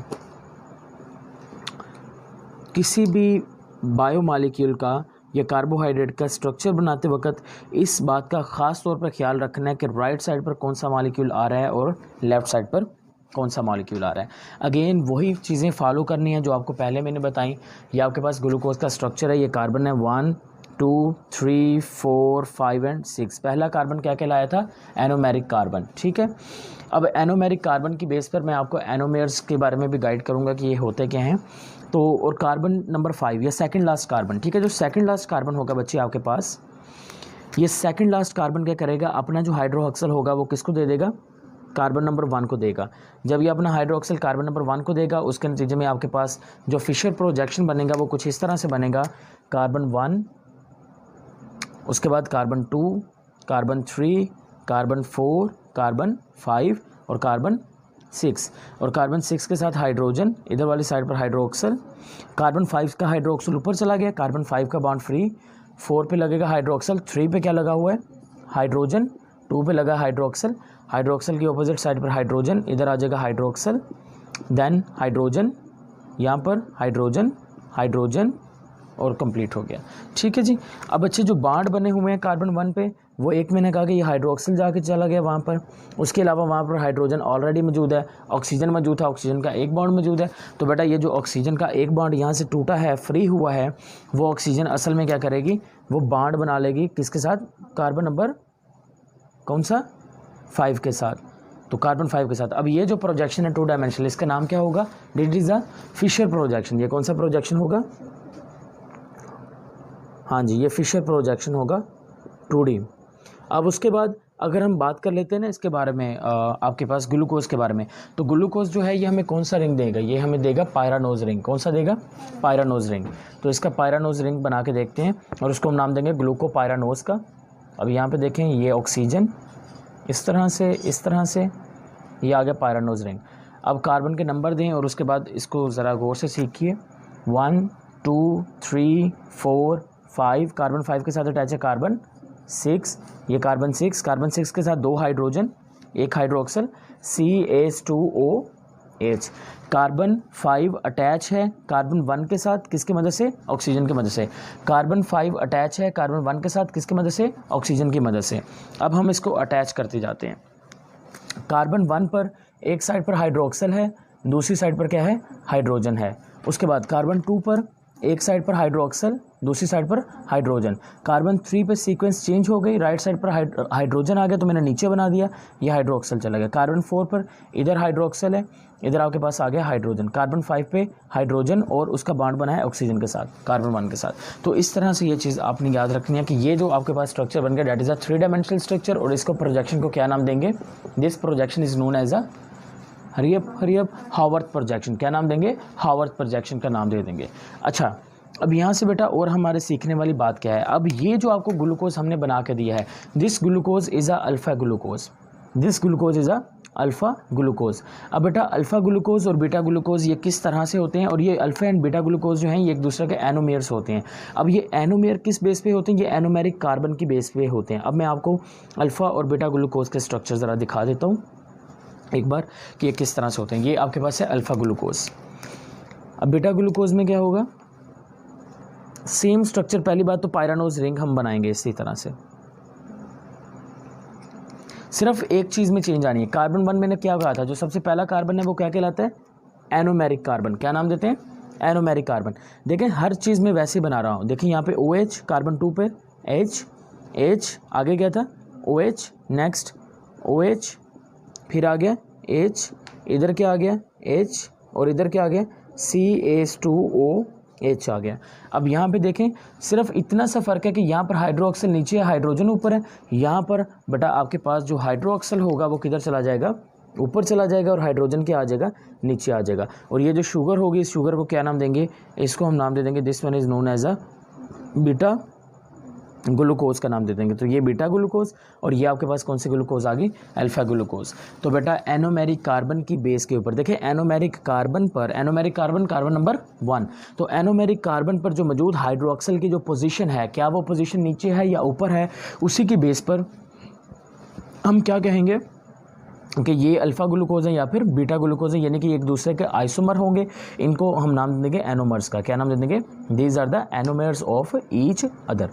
किसी भी बायोमॉलिक्यूल का या कार्बोहाइड्रेट का स्ट्रक्चर बनाते वक्त इस बात का ख़ास तौर पर ख्याल रखना है कि राइट साइड पर कौन सा मॉलिक्यूल आ रहा है और लेफ़्ट साइड पर कौन सा मॉलिक्यूल आ रहा है। अगेन वही चीज़ें फॉलो करनी है जो आपको पहले मैंने बताई। ये आपके पास ग्लूकोज का स्ट्रक्चर है, ये कार्बन है 1 2 3 4 5 एंड 6। पहला कार्बन क्या कहलाया था? Anomeric carbon. ठीक है। अब एनोमेरिक कार्बन की बेस पर मैं आपको एनोमेर्स के बारे में भी गाइड करूँगा कि ये होते क्या हैं। तो और कार्बन नंबर 5 या सेकंड लास्ट कार्बन, ठीक है, जो सेकंड लास्ट कार्बन होगा बच्चे आपके पास, ये सेकंड लास्ट कार्बन क्या करेगा? अपना जो हाइड्रोक्सिल होगा वो किसको दे देगा? कार्बन नंबर 1 को देगा। जब ये अपना हाइड्रोक्सिल कार्बन नंबर 1 को देगा, उसके नतीजे में आपके पास जो फिशर प्रोजेक्शन बनेगा वो कुछ इस तरह से बनेगा। कार्बन 1, उसके बाद कार्बन 2, कार्बन 3, कार्बन 4, कार्बन 5 और कार्बन 6। और कार्बन 6 के साथ हाइड्रोजन, इधर वाली साइड पर हाइड्रोक्सिल। कार्बन 5 का हाइड्रोक्सिल ऊपर चला गया, कार्बन 5 का बॉन्ड फ्री। 4 पे लगेगा हाइड्रोक्सिल, 3 पे क्या लगा हुआ है? हाइड्रोजन। 2 पे लगा हाइड्रोक्सिल, हाइड्रोक्सिल की अपोजिट साइड पर हाइड्रोजन, इधर आ जाएगा हाइड्रोक्सिल, देन हाइड्रोजन, यहाँ पर हाइड्रोजन, हाइड्रोजन और कंप्लीट हो गया। ठीक है जी। अब अच्छे जो बांड बने हुए हैं कार्बन 1 पे, वो एक मैंने कहा कि ये हाइड्रोक्सिल जाके चला गया वहाँ पर। उसके अलावा वहाँ पर हाइड्रोजन ऑलरेडी मौजूद है, ऑक्सीजन मौजूद था, ऑक्सीजन का एक बॉन्ड मौजूद है। तो बेटा ये जो ऑक्सीजन का एक बॉन्ड यहाँ से टूटा है, फ्री हुआ है, वो ऑक्सीजन असल में क्या करेगी? वो बॉन्ड बना लेगी किसके साथ? कार्बन नंबर कौन सा? 5 के साथ। तो कार्बन 5 के साथ। अब ये जो प्रोजेक्शन है 2 डायमेंशनल, इसका नाम क्या होगा? It is the Fischer projection. ये कौन सा प्रोजेक्शन होगा? हाँ जी, ये फिशर प्रोजेक्शन होगा 2D। अब उसके बाद अगर हम बात कर लेते हैं ना इसके बारे में, आपके पास ग्लूकोज के बारे में, तो ग्लूकोज जो है ये हमें कौन सा रिंग देगा? ये हमें देगा पायरानोज रिंग। कौन सा देगा? Pyranose ring. तो इसका पायरानोज रिंग बना के देखते हैं और उसको हम नाम देंगे ग्लूकोपायरानोज का। अब यहाँ पे देखें, ये ऑक्सीजन इस तरह से ये आ गया पायरानोज रिंग। अब कार्बन के नंबर दें और उसके बाद इसको ज़रा गौर से सीखिए। 1 2 3 4 5, कार्बन 5 के साथ अटैच है कार्बन 6, ये कार्बन 6, कार्बन 6 के साथ 2 हाइड्रोजन, एक हाइड्रोक्सिल, CH2OH। कार्बन 5 अटैच है कार्बन 1 के साथ, किसकी मदद से? ऑक्सीजन की मदद से। कार्बन 5 अटैच है कार्बन 1 के साथ, किसकी मदद से? ऑक्सीजन की मदद से। अब हम इसको अटैच करते जाते हैं। कार्बन 1 पर एक साइड पर हाइड्रोक्सिल है, दूसरी साइड पर क्या है? हाइड्रोजन है। उसके बाद कार्बन 2 पर एक साइड पर हाइड्रोक्सल, दूसरी साइड पर हाइड्रोजन। कार्बन 3 पे सीक्वेंस चेंज हो गई, राइट साइड पर हाइड्रोजन आ गया तो मैंने नीचे बना दिया, ये हाइड्रोक्सल चला गया। कार्बन 4 पर इधर हाइड्रोक्सल है, इधर आपके पास आ गया हाइड्रोजन। कार्बन 5 पे हाइड्रोजन और उसका बॉन्ड बना है ऑक्सीजन के साथ, कार्बन 1 के साथ। तो इस तरह से ये चीज़ आपने याद रखनी है कि ये जो आपके पास स्ट्रक्चर बन गया, that is a 3 dimensional structure. और इसको प्रोजेक्शन को क्या नाम देंगे? This projection is known as a हरियप हावर्थ प्रोजेक्शन। क्या नाम देंगे? हावर्थ प्रोजेक्शन का नाम दे देंगे। अच्छा, अब यहाँ से बेटा और हमारे सीखने वाली बात क्या है? अब ये जो आपको ग्लूकोज हमने बना के दिया है, this glucose is a alpha glucose, this glucose is a alpha glucose. अब बेटा अल्फ़ा ग्लूकोज और बीटा ग्लूकोज ये किस तरह से होते हैं? और ये अल्फ़ा एंड बीटा ग्लूकोज जो हैं ये एक दूसरे के एनोमेयर्स होते हैं। अब ये एनोमेयर किस बेस पे होते हैं? ये एनोमेरिक कार्बन की बेस पे होते हैं। अब मैं आपको अल्फ़ा और बीटा ग्लूकोज के स्ट्रक्चर ज़रा दिखा देता हूँ एक बार कि ये किस तरह से होते हैं। ये आपके पास है अल्फ़ा ग्लूकोज। अब बीटा ग्लूकोज में क्या होगा? Same structure. पहली बात तो पायरानोज रिंग हम बनाएंगे इसी तरह से, सिर्फ एक चीज़ में चेंज आनी है। कार्बन 1 मैंने क्या कहा था? जो सबसे पहला कार्बन है वो क्या कहलाता है? Anomeric carbon. क्या नाम देते हैं? Anomeric carbon. देखें हर चीज़ में वैसे ही बना रहा हूँ। देखिए यहाँ पे OH, कार्बन 2 पे H, आगे क्या था? OH, नेक्स्ट OH, फिर आ गया H, इधर क्या आ गया? H, और इधर क्या आ गया? CH2OH आ गया। अब यहाँ पे देखें सिर्फ इतना सा फ़र्क है कि यहाँ पर हाइड्रोक्सल नीचे है, हाइड्रोजन ऊपर है। यहाँ पर बेटा आपके पास जो हाइड्रोक्सल होगा वो किधर चला जाएगा? ऊपर चला जाएगा, और हाइड्रोजन क्या आ जाएगा? नीचे आ जाएगा। और ये जो शुगर होगी, इस शुगर को क्या नाम देंगे? इसको हम नाम दे देंगे, this one is known as a beta glucose का नाम दे देंगे। तो ये बीटा ग्लूकोज, और ये आपके पास कौन सी ग्लूकोज आ गई? Alpha glucose. तो बेटा एनोमेरिक कार्बन की बेस के ऊपर देखिए, एनोमेरिक कार्बन पर, एनोमेरिक कार्बन, कार्बन नंबर 1, तो एनोमेरिक कार्बन पर जो मौजूद हाइड्रोक्सल की जो पोजीशन है, क्या वो पोजीशन नीचे है या ऊपर है? उसी की बेस पर हम क्या कहेंगे कि ये अल्फा ग्लूकोज है या फिर बीटा ग्लूकोज है, यानी कि एक दूसरे के आइसोमर होंगे। इनको हम नाम देंगे एनोमर्स का। क्या नाम दे देंगे? These are the anomers of each other.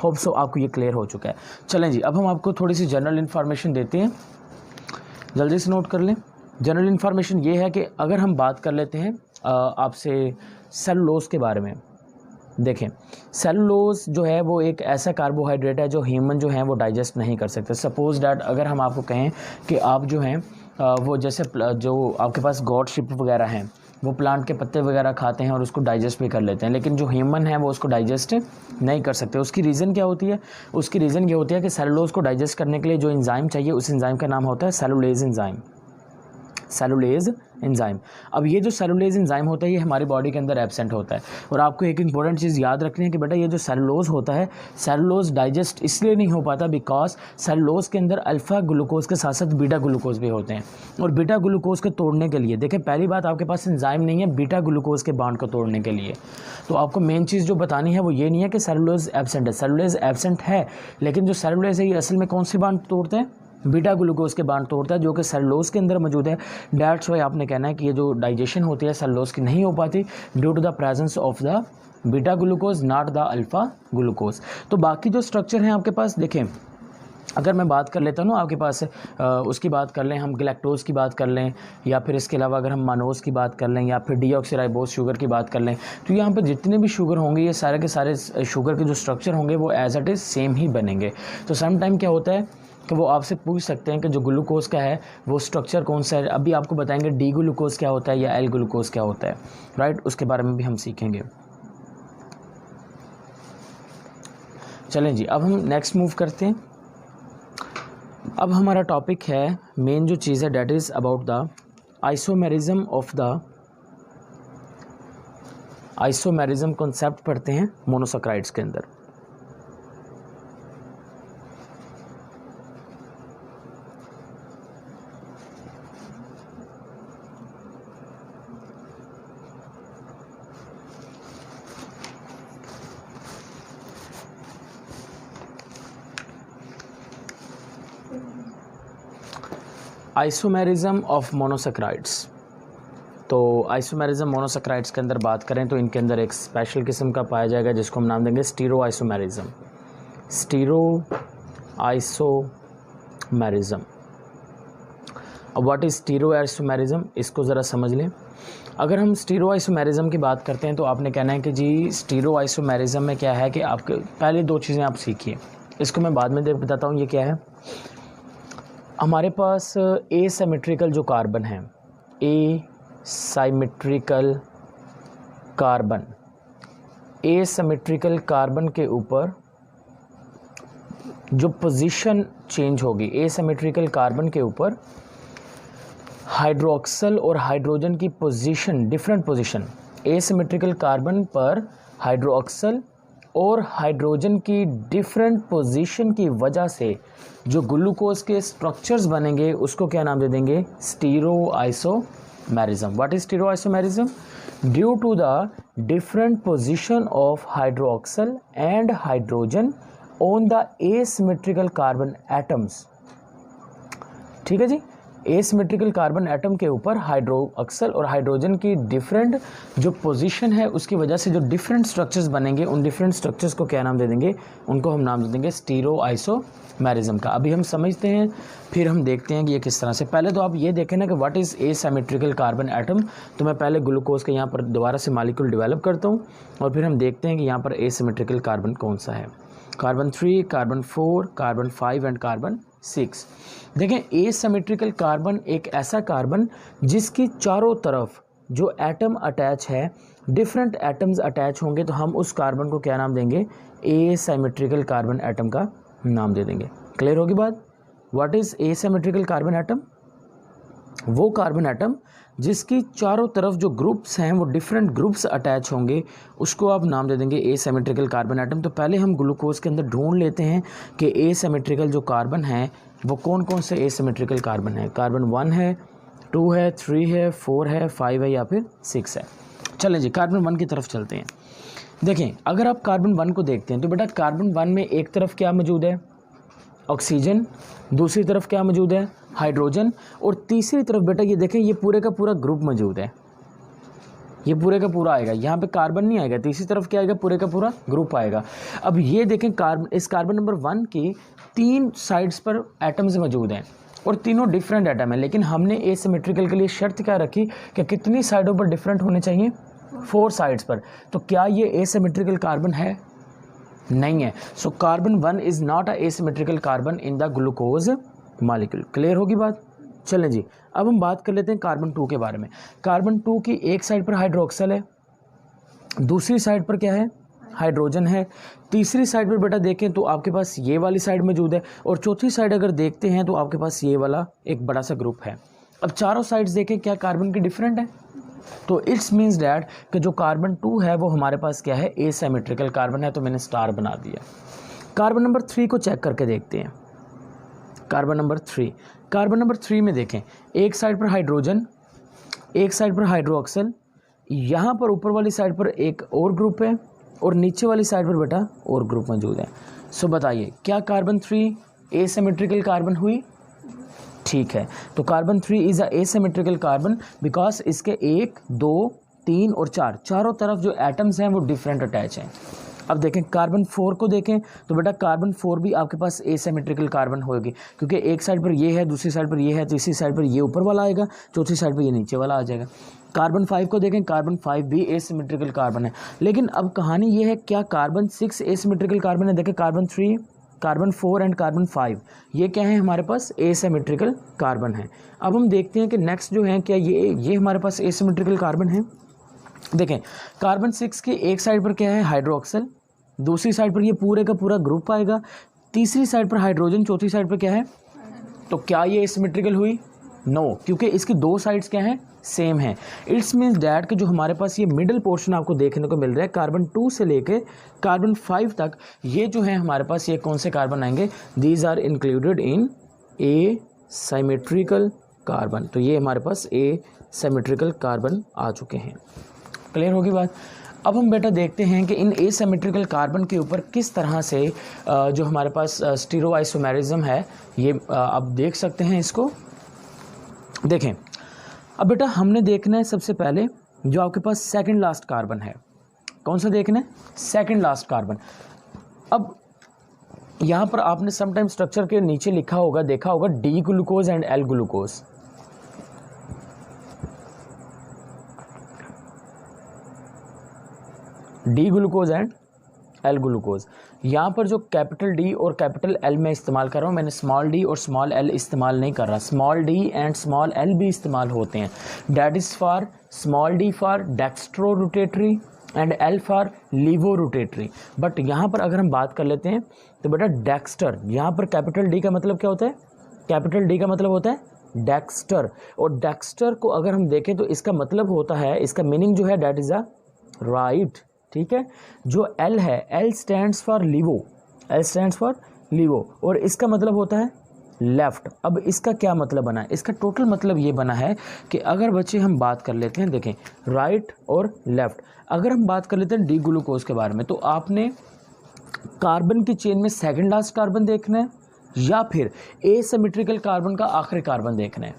Hope so आपको ये क्लियर हो चुका है। चलें जी, अब हम आपको थोड़ी सी जनरल इन्फॉर्मेशन देते हैं, जल्दी से नोट कर लें। जनरल इन्फॉर्मेशन ये है कि अगर हम बात कर लेते हैं आपसे सेलुलोज के बारे में। देखें सेलुलोज जो है वो एक ऐसा कार्बोहाइड्रेट है जो ह्यूमन जो है वो डाइजेस्ट नहीं कर सकते। सपोज डैट अगर हम आपको कहें कि आप जो हैं वो जैसे जो आपके पास गॉड शिप वगैरह हैं वो प्लांट के पत्ते वगैरह खाते हैं और उसको डाइजेस्ट भी कर लेते हैं, लेकिन जो ह्यूमन है वो उसको डाइजेस्ट नहीं कर सकते। उसकी रीज़न क्या होती है? उसकी रीज़न ये होती है कि सेलुलोज को डाइजेस्ट करने के लिए जो एंजाइम चाहिए, उस एंजाइम का नाम होता है सेलुलेज एंजाइम। Cellulase enzyme. अब ये जो सेलुलेज एंजाइम होता है ये हमारी बॉडी के अंदर एब्सेंट होता है। और आपको एक इंपॉर्टेंट चीज़ याद रखनी है कि बेटा ये जो सेलुलोज होता है, सेलुलोज डाइजेस्ट इसलिए नहीं हो पाता बिकॉज सेलुलोज के अंदर अल्फा ग्लूकोज के साथ साथ बीटा ग्लूकोज भी होते हैं। और बीटा ग्लूकोज को तोड़ने के लिए देखिए, पहली बात आपके पास एंजाइम नहीं है बीटा ग्लूकोज के बॉन्ड को तोड़ने के लिए। तो आपको मेन चीज़ जो बतानी है वो ये नहीं है कि सेलुलोज एब्सेंट है, सेलुलोज एब्सेंट है, लेकिन जो सेलुलोज है ये असल में कौन सी बॉन्ड तोड़ते हैं? बीटा ग्लूकोज के बॉन्ड तोड़ता है, जो कि सेलुलोज के अंदर मौजूद है। दैट्स वाई आपने कहना है कि ये जो डाइजेशन होती है सेलुलोज की नहीं हो पाती due to the presence of the beta glucose, not the alpha glucose. तो बाकी जो स्ट्रक्चर हैं आपके पास, देखें अगर मैं बात कर लेता हूँ ना आपके पास उसकी बात कर लें, हम गैलेक्टोज की बात कर लें, या फिर इसके अलावा अगर हम मानोज की बात कर लें, या फिर डीऑक्सीराइबोज शुगर की बात कर लें, तो यहाँ पे जितने भी शुगर होंगे ये सारे के सारे शुगर के जो स्ट्रक्चर होंगे वो एज इट इज़ सेम ही बनेंगे। तो सम टाइम क्या होता है कि वो आपसे पूछ सकते हैं कि जो ग्लूकोज का है वो स्ट्रक्चर कौन सा है। अभी आपको बताएंगे डी ग्लूकोज क्या होता है या एल ग्लूकोज क्या होता है, राइट, उसके बारे में भी हम सीखेंगे। चलें जी, अब हम नेक्स्ट मूव करते हैं। अब हमारा टॉपिक है, मेन जो चीज़ है that is about the isomerism of the, isomerism concept पढ़ते हैं मोनोसैकराइड्स के अंदर। Isomerism of monosaccharides. तो आइसोमेरिज्म मोनोसैकराइड्स के अंदर बात करें तो इनके अंदर एक स्पेशल किस्म का पाया जाएगा जिसको हम नाम देंगे स्टीरो आइसोमेरिज्म। Stereo isomerism. अब व्हाट इज स्टीरो आइसोमेरिज्म, इसको ज़रा समझ लें। अगर हम स्टीरियोआइसोमेरिज्म की बात करते हैं तो आपने कहना है कि जी स्टीरियोआइसोमेरिज्म में क्या है कि आपके पहले दो चीज़ें आप सीखिए, इसको मैं बाद में बताता हूँ। ये क्या है, हमारे पास एसिमेट्रिकल जो कार्बन है, एसिमेट्रिकल कार्बन के ऊपर जो पोजीशन चेंज होगी, एसिमेट्रिकल कार्बन के ऊपर हाइड्रोक्सल और हाइड्रोजन की position, different position, asymmetrical carbon पर हाइड्रोक्सल और हाइड्रोजन की डिफरेंट पोजीशन की वजह से जो ग्लूकोज के स्ट्रक्चर्स बनेंगे उसको क्या नाम दे देंगे, stereoisomerism. What is stereoisomerism? Due to the different position of hydroxyl and hydrogen on the asymmetrical carbon atoms. ठीक है जी, एसिमेट्रिकल कार्बन एटम के ऊपर हाइड्रोक्सल और हाइड्रोजन की डिफरेंट जो पोजीशन है उसकी वजह से जो डिफरेंट स्ट्रक्चर्स बनेंगे, उन डिफरेंट स्ट्रक्चर्स को क्या नाम दे देंगे, उनको हम नाम दे देंगे स्टीरियोआइसोमेरिज्म का। अभी हम समझते हैं, फिर हम देखते हैं कि ये किस तरह से। पहले तो आप ये देखें ना कि what is asymmetrical carbon atom. तो मैं पहले ग्लूकोज के यहाँ पर दोबारा से मॉलिक्यूल डेवलप करता हूँ और फिर हम देखते हैं कि यहाँ पर एसिमेट्रिकल कार्बन कौन सा है। Carbon 3, carbon 4, carbon 5 and carbon 6। देखें, एसिमेट्रिकल कार्बन एक ऐसा कार्बन जिसकी चारों तरफ जो एटम अटैच है, डिफरेंट एटम्स अटैच होंगे, तो हम उस कार्बन को क्या नाम देंगे, एसिमेट्रिकल कार्बन एटम का नाम दे देंगे। क्लियर होगी बात? What is asymmetrical carbon atom? वो कार्बन एटम जिसकी चारों तरफ जो ग्रुप्स हैं वो डिफरेंट ग्रुप्स अटैच होंगे, उसको आप नाम दे देंगे एसिमेट्रिकल कार्बन एटम। तो पहले हम ग्लूकोज के अंदर ढूंढ लेते हैं कि एसिमेट्रिकल जो कार्बन है वो कौन कौन से एसिमेट्रिकल कार्बन है। कार्बन 1 है, 2 है, 3 है, 4 है, 5 है या फिर 6 है। चलें जी, कार्बन 1 की तरफ चलते हैं। देखें, अगर आप कार्बन 1 को देखते हैं तो बेटा कार्बन 1 में एक तरफ क्या मौजूद है, ऑक्सीजन, दूसरी तरफ क्या मौजूद है, हाइड्रोजन, और तीसरी तरफ बेटा ये देखें, ये पूरे का पूरा ग्रुप मौजूद है, ये पूरे का पूरा आएगा, यहाँ पे कार्बन नहीं आएगा, तीसरी तरफ क्या आएगा, पूरे का पूरा ग्रुप आएगा। अब ये देखें, इस कार्बन नंबर 1 की 3 साइड्स पर एटम्स मौजूद हैं और तीनों डिफरेंट एटम है, लेकिन हमने एसिमेट्रिकल के लिए शर्त क्या रखी कि कितनी साइडों पर डिफरेंट होने चाहिए, 4 साइड्स पर। तो क्या ये एसिमेट्रिकल कार्बन है? नहीं है। So carbon 1 is not a asymmetrical carbon in the glucose molecule. Clear होगी बात? चलें जी, अब हम बात कर लेते हैं कार्बन 2 के बारे में। कार्बन 2 की एक साइड पर हाइड्रोक्सल है, दूसरी साइड पर क्या है, हाइड्रोजन है, तीसरी साइड पर बेटा देखें तो आपके पास ये वाली साइड मौजूद है, और चौथी साइड अगर देखते हैं तो आपके पास ये वाला एक बड़ा सा ग्रुप है। अब चारों साइड्स देखें, क्या कार्बन की डिफरेंट है? तो इट्स मीन्स डैट कि जो कार्बन 2 है वो हमारे पास क्या है, एसिमेट्रिकल कार्बन है, तो मैंने स्टार बना दिया। कार्बन नंबर 3 को चेक करके देखते हैं। कार्बन नंबर 3 में देखें, एक साइड पर हाइड्रोजन, एक साइड पर हाइड्रोक्सल, यहाँ पर ऊपर वाली साइड पर एक और ग्रुप है और नीचे वाली साइड पर बेटा और ग्रुप मौजूद है। सो बताइए, क्या कार्बन 3 एसिमेट्रिकल कार्बन हुई? ठीक है, तो carbon 3 is a asymmetrical carbon because इसके 1, 2, 3 और 4 चारों तरफ जो एटम्स हैं वो डिफरेंट अटैच हैं। अब देखें कार्बन 4 को देखें तो बेटा कार्बन 4 भी आपके पास एसिमेट्रिकल कार्बन होगी, क्योंकि एक साइड पर ये है, दूसरी साइड पर ये है, तीसरी साइड पर ये ऊपर वाला आएगा, चौथी साइड पर ये नीचे वाला आ जाएगा। कार्बन 5 को देखें, कार्बन 5 भी एसिमेट्रिकल कार्बन है। लेकिन अब कहानी ये है, क्या कार्बन 6 एसिमेट्रिकल कार्बन है? देखें कार्बन 3, कार्बन 4 एंड कार्बन 5 ये क्या है हमारे पास, एसिमेट्रिकल कार्बन है। अब हम देखते हैं कि नेक्स्ट जो है, क्या ये हमारे पास एसिमेट्रिकल कार्बन है? देखें, कार्बन 6 की एक साइड पर क्या है, हाइड्रोक्सल, दूसरी साइड पर ये पूरे का पूरा ग्रुप आएगा, तीसरी साइड पर हाइड्रोजन, चौथी साइड पर क्या है, तो क्या ये एसिमेट्रिकल हुई? नो, क्योंकि इसकी दो साइड्स क्या हैं, सेम है। इट्स मीन्स डैट कि जो हमारे पास ये मिडिल पोर्शन आपको देखने को मिल रहा है कार्बन 2 से लेके कार्बन 5 तक, ये जो है हमारे पास ये कौन से कार्बन आएंगे, these are included in asymmetrical carbon. तो ये हमारे पास एसिमेट्रिकल कार्बन आ चुके हैं। क्लियर होगी बात? अब हम बेटा देखते हैं कि इन एसिमेट्रिकल कार्बन के ऊपर किस तरह से जो हमारे पास स्टीरियोआइसोमेरिज्म है, ये आप देख सकते हैं इसको। देखें, अब बेटा हमने देखना है सबसे पहले जो आपके पास सेकंड लास्ट कार्बन है, कौन सा देखना है, सेकंड लास्ट कार्बन। अब यहाँ पर आपने समटाइम स्ट्रक्चर के नीचे लिखा होगा, देखा होगा, D glucose and L glucose. D glucose and L glucose. यहाँ पर जो कैपिटल डी और कैपिटल एल मैं इस्तेमाल कर रहा हूँ, मैंने स्मॉल डी और स्मॉल एल इस्तेमाल नहीं कर रहा, small d and small l भी इस्तेमाल होते हैं। That is for small d for dextro rotatory and l for levo rotatory. But यहाँ पर अगर हम बात कर लेते हैं तो बेटा डेक्स्टर, यहाँ पर कैपिटल डी का मतलब क्या होता है, कैपिटल डी का मतलब होता है डेक्स्टर, और डेक्स्टर को अगर हम देखें तो इसका मतलब होता है, इसका मीनिंग जो है डैट इज़ अ राइट, ठीक है। जो एल है, L stands for levo, L stands for levo, और इसका मतलब होता है लेफ्ट। अब इसका क्या मतलब बना है, इसका टोटल मतलब ये बना है कि अगर बच्चे हम बात कर लेते हैं, देखें राइट और लेफ्ट, अगर हम बात कर लेते हैं डी ग्लूकोज के बारे में, तो आपने कार्बन की चेन में सेकंड लास्ट कार्बन देखना है या फिर एसिमेट्रिकल कार्बन का आखिरी कार्बन देखना है।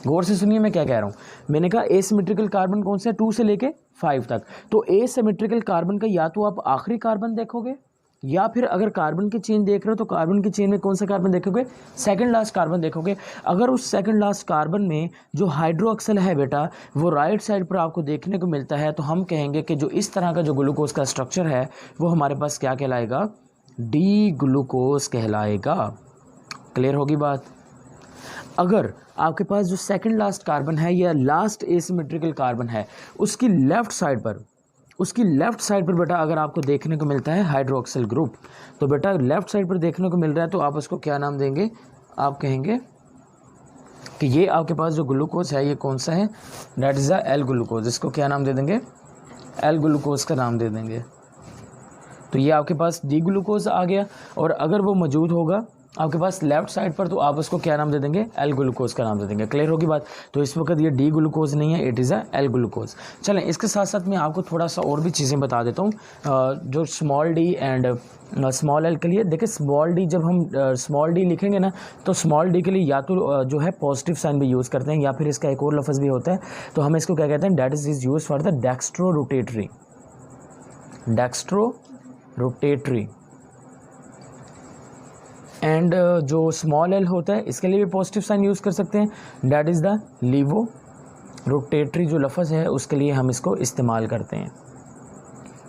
गौर से सुनिए मैं क्या कह रहा हूँ, मैंने कहा एसिमेट्रिकल कार्बन कौन से, 2 से लेके 5 तक, तो एसिमेट्रिकल कार्बन का या तो आप आखिरी कार्बन देखोगे या फिर अगर कार्बन की चेन देख रहे हो तो कार्बन की चेन में कौन सा कार्बन देखोगे, सेकंड लास्ट कार्बन देखोगे। अगर उस सेकंड लास्ट कार्बन में जो हाइड्रोक्सल है बेटा वो राइट साइड पर आपको देखने को मिलता है, तो हम कहेंगे कि जो इस तरह का जो ग्लूकोज का स्ट्रक्चर है वो हमारे पास क्या कहलाएगा, डी ग्लूकोज कहलाएगा। क्लियर होगी बात। अगर आपके पास जो सेकंड लास्ट कार्बन है या लास्ट एसिमेट्रिकल कार्बन है उसकी लेफ्ट साइड पर बेटा अगर आपको देखने को मिलता है हाइड्रोक्सिल ग्रुप, तो बेटा लेफ्ट साइड पर देखने को मिल रहा है तो आप उसको क्या नाम देंगे, आप कहेंगे कि ये आपके पास जो ग्लूकोज है ये कौन सा है, that is the L glucose. इसको क्या नाम दे देंगे, एल ग्लूकोज का नाम दे देंगे। तो ये आपके पास डी ग्लूकोज आ गया, और अगर वो मौजूद होगा आपके पास लेफ्ट साइड पर तो आप उसको क्या नाम दे देंगे, एल ग्लूकोज का नाम दे देंगे। क्लियर होगी बात। तो इस वक्त ये डी ग्लूकोज नहीं है, it is a L glucose. चलें इसके साथ साथ मैं आपको थोड़ा सा और भी चीज़ें बता देता हूँ जो small d and small L के लिए। देखिए स्मॉल डी, जब हम स्मॉल डी लिखेंगे ना तो स्मॉल डी के लिए या तो जो है पॉजिटिव साइन भी यूज़ करते हैं या फिर इसका एक और लफ्ज़ भी होता है, तो हम इसको क्या कहते हैं, that is use for the dextro rotatory, dextro rotatory. And जो स्मॉल एल होता है इसके लिए भी पॉजिटिव साइन यूज़ कर सकते हैं, that is the levo rotatory जो लफ्ज़ है उसके लिए हम इसको इस्तेमाल करते हैं।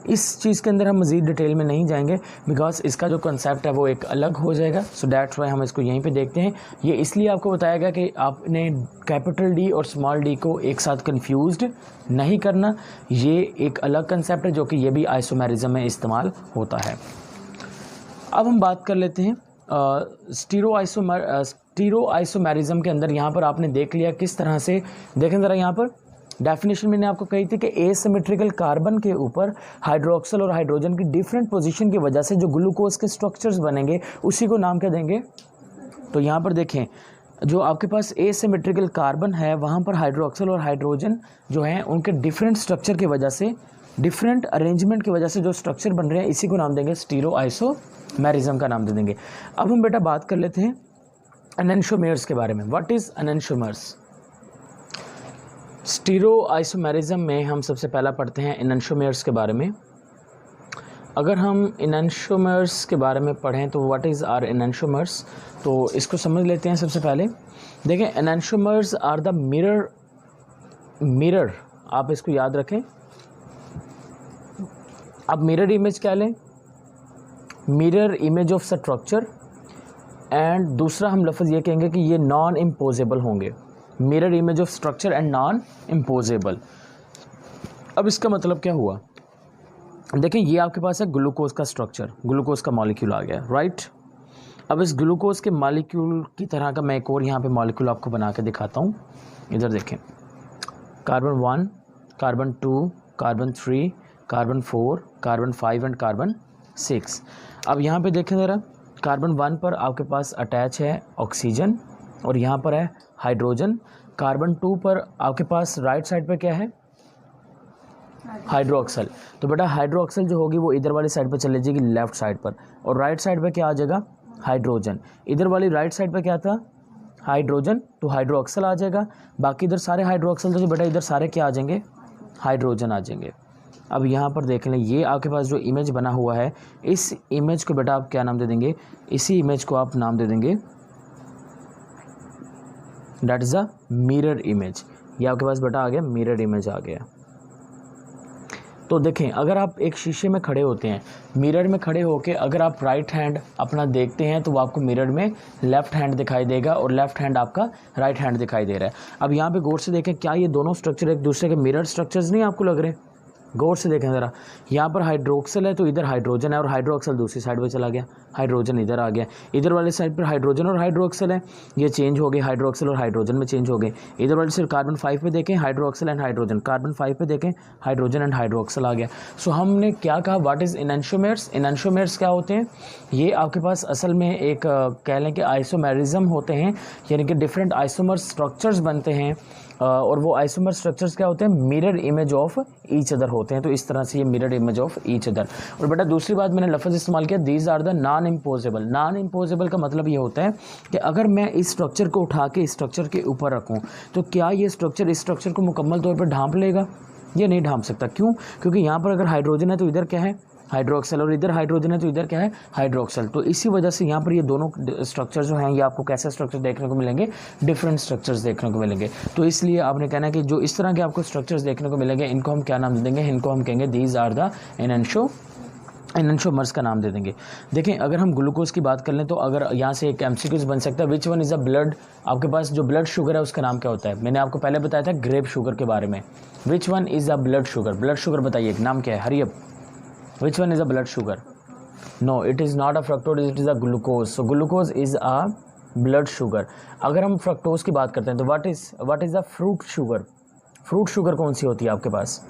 इस चीज़ के अंदर हम मज़ीद डिटेल में नहीं जाएंगे बिकॉज इसका जो कंसेप्ट है वो एक अलग हो जाएगा, सो दैट्स वाई हम इसको यहीं पे देखते हैं। ये इसलिए आपको बताया गया कि आपने कैपिटल डी और स्मॉल डी को एक साथ कंफ्यूज्ड नहीं करना, ये एक अलग कंसेप्ट है जो कि ये भी आइसोमेरिज्म में इस्तेमाल होता है। अब हम बात कर लेते हैं स्टीरो आइसोमेरिज्म के अंदर। यहाँ पर आपने देख लिया किस तरह से, देखें ज़रा यहाँ पर डेफिनेशन मैंने आपको कही थी कि एसिमेट्रिकल कार्बन के ऊपर हाइड्रोक्सल और हाइड्रोजन की डिफरेंट पोजीशन की वजह से जो ग्लूकोज के स्ट्रक्चर्स बनेंगे उसी को नाम क्या देंगे। तो यहाँ पर देखें जो आपके पास एसिमेट्रिकल कार्बन है वहाँ पर हाइड्रोक्सल और हाइड्रोजन जो हैं उनके डिफरेंट स्ट्रक्चर की वजह से, डिफरेंट अरेंजमेंट की वजह से जो स्ट्रक्चर बन रहे हैं इसी को नाम देंगे स्टीरो आइसोमेरिज्म का नाम दे देंगे। अब हम बेटा बात कर लेते हैं एनेंटियोमर्स के बारे में। What is enantiomers. Stereoisomerism में हम सबसे पहला पढ़ते हैं एनेंटियोमर्स के बारे में। अगर हम एनेंटियोमर्स के बारे में पढ़ें तो व्हाट इज़ आर एनेंटियोमर्स, तो इसको समझ लेते हैं। सबसे पहले देखें एनेंटियोमर्स आर द मिरर, आप इसको याद रखें। अब मिरर इमेज क्या लें, mirror image of structure, and दूसरा हम लफ्ज़ ये कहेंगे कि ये नॉन इम्पोजेबल होंगे। Mirror image of structure and non imposable. अब इसका मतलब क्या हुआ, देखें ये आपके पास है ग्लूकोज का स्ट्रक्चर, ग्लूकोज का मॉलिक्यूल आ गया, राइट। अब इस ग्लूकोज के मॉलिक्यूल की तरह का मैं एक और यहाँ पे मॉलिक्यूल आपको बना के दिखाता हूँ। इधर देखें, carbon 1, carbon 2, carbon 3, carbon 4, carbon 5 and carbon 6। अब यहाँ पे देखें ज़रा, कार्बन 1 पर आपके पास अटैच है ऑक्सीजन और यहाँ पर है हाइड्रोजन। कार्बन 2 पर आपके पास राइट साइड पर क्या है, हाइड्रोक्सल। तो बेटा हाइड्रोक्सल जो होगी वो इधर वाली साइड पर चले जाएगी लेफ्ट साइड पर, और राइट साइड पर क्या आ जाएगा, हाइड्रोजन। इधर वाली राइट साइड पर क्या था, हाइड्रोजन, तो हाइड्रोक्सल आ जाएगा। बाकी इधर सारे हाइड्रोक्सल तो बेटा इधर सारे क्या आ जाएंगे, हाइड्रोजन आ जाएंगे। अब यहाँ पर देख लें, ये आपके पास जो इमेज बना हुआ है इस इमेज को बेटा आप क्या नाम दे देंगे, इसी इमेज को आप नाम दे देंगे that is a mirror image. ये आपके पास बेटा आ गया, मिरर इमेज आ गया। तो देखें, अगर आप एक शीशे में खड़े होते हैं, मिरर में खड़े होके अगर आप राइट हैंड अपना देखते हैं तो वो आपको मिरर में लेफ्ट हैंड दिखाई देगा और लेफ्ट हैंड आपका राइट हैंड दिखाई दे रहा है। अब यहाँ पे गौर से देखें, क्या ये दोनों स्ट्रक्चर एक दूसरे के मिरर स्ट्रक्चर्स नहीं आपको लग रहे? गौर से देखें ज़रा, यहाँ पर हाइड्रोक्सल है तो इधर हाइड्रोजन है और हाइड्रोक्सल दूसरी साइड पे चला गया, हाइड्रोजन इधर आ गया। इधर वाले साइड पर हाइड्रोजन और हाइड्रोक्सल है, ये चेंज हो गए, हाइड्रोक्सल और हाइड्रोजन में चेंज हो गए। इधर वाले सिर्फ कार्बन 5 पे देखें हाइड्रोक्सल एंड हाइड्रोजन, कार्बन 5 पे देखें हाइड्रोजन एंड हाइड्रोक्सल आ गया। सो हमने क्या कहा, व्हाट इज़ एनेंटियोमर्स? एनेंटियोमर्स क्या होते हैं? ये आपके पास असल में एक कह लें कि आइसोमेरिज्म होते हैं, यानी कि डिफरेंट आइसोमर स्ट्रक्चर्स बनते हैं और वो आइसोमर स्ट्रक्चर्स क्या होते हैं? Mirror image of each other होते हैं। तो इस तरह से ये mirror image of each other. और बेटा दूसरी बात मैंने लफ्ज़ इस्तेमाल किया, these are the non imposable. Non imposable का मतलब ये होता है कि अगर मैं इस स्ट्रक्चर को उठा के इस स्ट्रक्चर के ऊपर रखूँ तो क्या ये स्ट्रक्चर इस स्ट्रक्चर को मुकम्मल तौर पर ढांप लेगा? ये नहीं ढांप सकता। क्यों? क्योंकि यहाँ पर अगर हाइड्रोजन है तो इधर क्या है? हाइड्रोक्सल, और इधर हाइड्रोजन है तो इधर क्या है? हाइड्रोक्सल। तो इसी वजह से यहाँ पर ये दोनों स्ट्रक्चर जो हैं ये आपको कैसे स्ट्रक्चर देखने को मिलेंगे? डिफरेंट स्ट्रक्चर्स देखने को मिलेंगे। तो इसलिए आपने कहना है कि जो इस तरह के आपको स्ट्रक्चर्स देखने को मिलेंगे इनको हम क्या नाम दे देंगे? इनको हम कहेंगे दीज आर द एनेंटियोमर्स का नाम दे देंगे। देखें, अगर हम ग्लूकोज की बात कर लें तो अगर यहाँ से एक एमसीक्यूज बन सकता है, विच वन इज़ अ ब्लड, आपके पास जो ब्लड शुगर है उसका नाम क्या होता है? मैंने आपको पहले बताया था ग्रेप शुगर के बारे में। Which one is a blood sugar? Blood sugar बताइए, नाम क्या है? Hurry up. Which one is a blood sugar? No, it is not a fructose, it is a glucose. So glucose is a blood sugar. अगर हम fructose की बात करते हैं तो what is the fruit sugar? Fruit sugar कौन सी होती है आपके पास?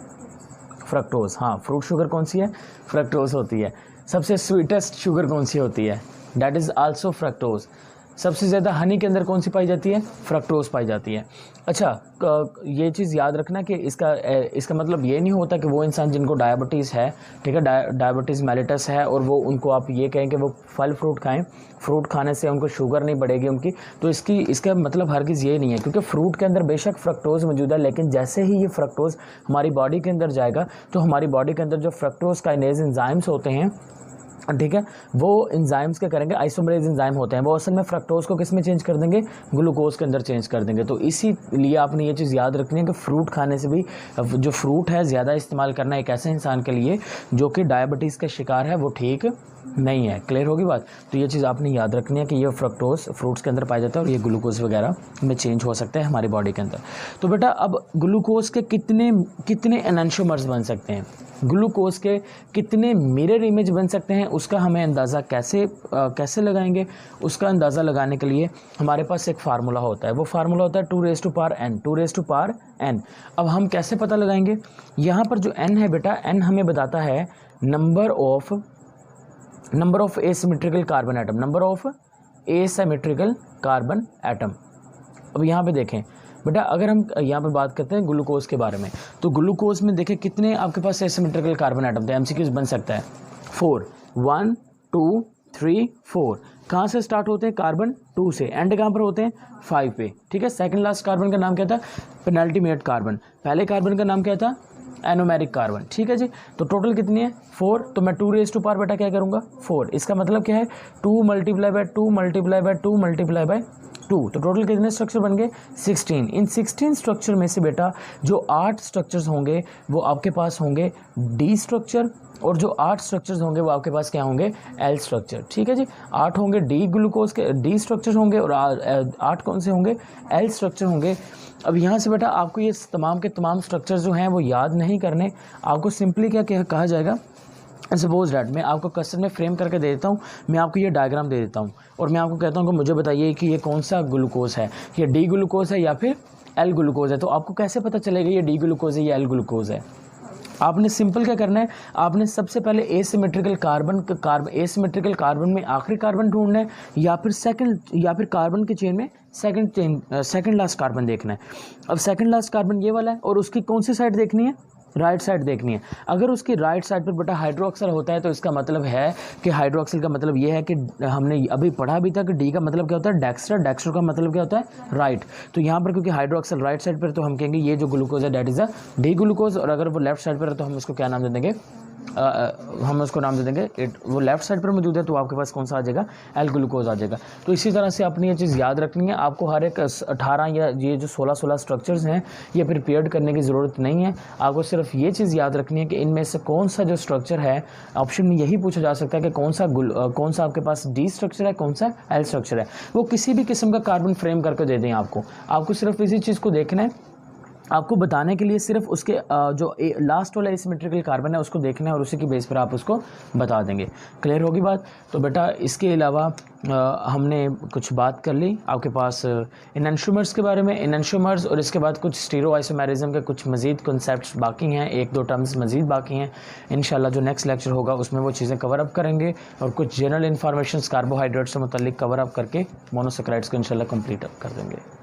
फ्रक्टोज। हाँ, फ्रूट शुगर कौन सी है? फ्रक्टोज होती है। सबसे स्वीटेस्ट शुगर कौन सी होती है? That is also fructose. सबसे ज़्यादा हनी के अंदर कौन सी पाई जाती है? फ्रक्टोज पाई जाती है। अच्छा, ये चीज़ याद रखना कि इसका मतलब ये नहीं होता कि वो इंसान जिनको डायबिटीज़ है, ठीक है, डायबिटीज़ मेलिटस है, और वो उनको आप ये कहें कि वो फल फ्रूट खाएं, फ्रूट खाने से उनको शुगर नहीं बढ़ेगी उनकी। तो इसका मतलब हरगिज़ ये नहीं है, क्योंकि फ्रूट के अंदर बेशक फ्रक्टोज़ मौजूद है, लेकिन जैसे ही ये फ्रक्टोज़ हमारी बॉडी के अंदर जाएगा तो हमारी बॉडी के अंदर जो फ्रक्टोज़ काइनेज एंजाइम्स होते हैं, ठीक है, वो एंजाइम्स क्या करेंगे? आइसोमरेज एंजाइम होते हैं, वो असल में फ्रक्टोज को किस में चेंज कर देंगे? ग्लूकोज के अंदर चेंज कर देंगे। तो इसीलिए आपने ये चीज़ याद रखनी है कि फ्रूट खाने से भी, जो फ्रूट है ज़्यादा इस्तेमाल करना एक ऐसे इंसान के लिए जो कि डायबिटीज़ का शिकार है वो ठीक नहीं है। क्लियर होगी बात? तो ये चीज़ आपने याद रखनी है कि ये फ्रक्टोज फ्रूट्स के अंदर पाया जाता है और ये ग्लूकोज वगैरह में चेंज हो सकता है हमारी बॉडी के अंदर। तो बेटा अब ग्लूकोज के कितने एनेंटियोमर्स बन सकते हैं? ग्लूकोज के कितने मिरर इमेज बन सकते हैं उसका हमें अंदाज़ा कैसे लगाएंगे? उसका अंदाज़ा लगाने के लिए हमारे पास एक फार्मूला होता है, वो फार्मूला होता है 2 raised to power n, 2 raised to power n। अब हम कैसे पता लगाएंगे? यहाँ पर जो n है बेटा, n हमें बताता है number of asymmetrical carbon atom, number of asymmetrical carbon atom. अब यहाँ पे देखें बेटा, अगर हम यहाँ पर बात करते हैं ग्लूकोज के बारे में, तो ग्लूकोज में देखें कितने आपके पास एसिमेट्रिकल कार्बन एटम थे? एमसीक्यूज बन सकता है 4, 1 2 3 4। कहाँ से स्टार्ट होते हैं? कार्बन 2 से। एंड कहाँ पर होते हैं? 5 पे। ठीक है, सेकंड लास्ट कार्बन का नाम क्या था? Penultimate carbon. पहले कार्बन का नाम क्या था? Anomeric carbon. ठीक है जी, तो टोटल कितनी है? 4। तो मैं 2 raised to power बेटा क्या करूँगा? 4। इसका मतलब क्या है? 2 multiply by 2 multiply by 2 multiply by 2। तो टोटल कितने स्ट्रक्चर बन गए? 16। इन 16 स्ट्रक्चर में से बेटा जो 8 स्ट्रक्चर्स होंगे वो आपके पास होंगे डी स्ट्रक्चर, और जो 8 स्ट्रक्चर्स होंगे वो आपके पास क्या होंगे? L structure. ठीक है जी, 8 होंगे डी ग्लूकोज के, डी स्ट्रक्चर होंगे, और 8 कौन से होंगे? एल स्ट्रक्चर होंगे। अब यहाँ से बेटा आपको ये तमाम के तमाम स्ट्रक्चर्स जो हैं वो याद नहीं करने, आपको सिंपली क्या कहा जाएगा? सपोज डैट मैं आपको क्वेश्चन में फ्रेम करके दे देता हूँ, मैं आपको ये डायग्राम दे देता हूँ और मैं आपको कहता हूँ कि मुझे बताइए कि ये कौन सा ग्लूकोज है, ये डी ग्लूकोज है या फिर एल ग्लूकोज है। तो आपको कैसे पता चलेगा ये डी ग्लूकोज है या एल ग्लूकोज है? आपने सिंपल क्या करना है, आपने सबसे पहले एसिमेट्रिकल कार्बन में आखिरी कार्बन ढूंढना है, या फिर कार्बन की चेन में सेकंड लास्ट कार्बन देखना है। अब सेकंड लास्ट कार्बन ये वाला है, और उसकी कौन सी साइड देखनी है? राइट साइड देखनी है। अगर उसकी राइट साइड पर बेटा हाइड्रोक्सल होता है तो इसका मतलब है कि हाइड्रोक्सल का मतलब ये है कि हमने अभी पढ़ा भी था कि डी का मतलब क्या होता है? डेक्स्टर का मतलब क्या होता है? राइट। तो यहाँ पर क्योंकि हाइड्रोक्सल राइट साइड पर, तो हम कहेंगे ये जो ग्लूकोज है that is a D glucose, और अगर वो लेफ्ट साइड पर है तो हम इसको क्या नाम दे देंगे? हम उसको नाम दे देंगे वो लेफ्ट साइड पर मौजूद है तो आपके पास कौन सा आ जाएगा, एल ग्लूकोज आ जाएगा। तो इसी तरह से अपनी ये चीज़ याद रखनी है। आपको हर एक 18 या ये जो 16 स्ट्रक्चर्स हैं ये प्रिपेयर्ड करने की ज़रूरत नहीं है। आपको सिर्फ ये चीज़ याद रखनी है कि इनमें से कौन सा जो स्ट्रक्चर है, ऑप्शन में यही पूछा जा सकता है कि कौन सा आपके पास डी स्ट्रक्चर है, कौन सा एल स्ट्रक्चर है। वो किसी भी किस्म का कार्बन फ्रेम करके दे दें आपको सिर्फ इसी चीज़ को देखना है। आपको बताने के लिए सिर्फ उसके जो लास्ट वाला एसिमेट्रिकल कार्बन है उसको देखना है और उसी की बेस पर आप उसको बता देंगे। क्लियर होगी बात। तो बेटा इसके अलावा हमने कुछ बात कर ली आपके पास एनेंटियोमर्स के बारे में, एनेंटियोमर्स, और इसके बाद कुछ स्टीरियोआइसोमेरिज्म के कुछ मज़ीद कॉन्सेप्ट्स बाकी हैं, 1-2 टर्म्स मज़ीद बाकी हैं। इंशाल्लाह जो नेक्स्ट लेक्चर होगा उसमें वो चीज़ें कवर अप करेंगे और कुछ जनरल इन्फॉर्मेशन कार्बोहाइड्रेट से मुतल्लिक कवर अप करके मोनोसैकराइड्स को इंशाल्लाह कंप्लीट अप कर देंगे।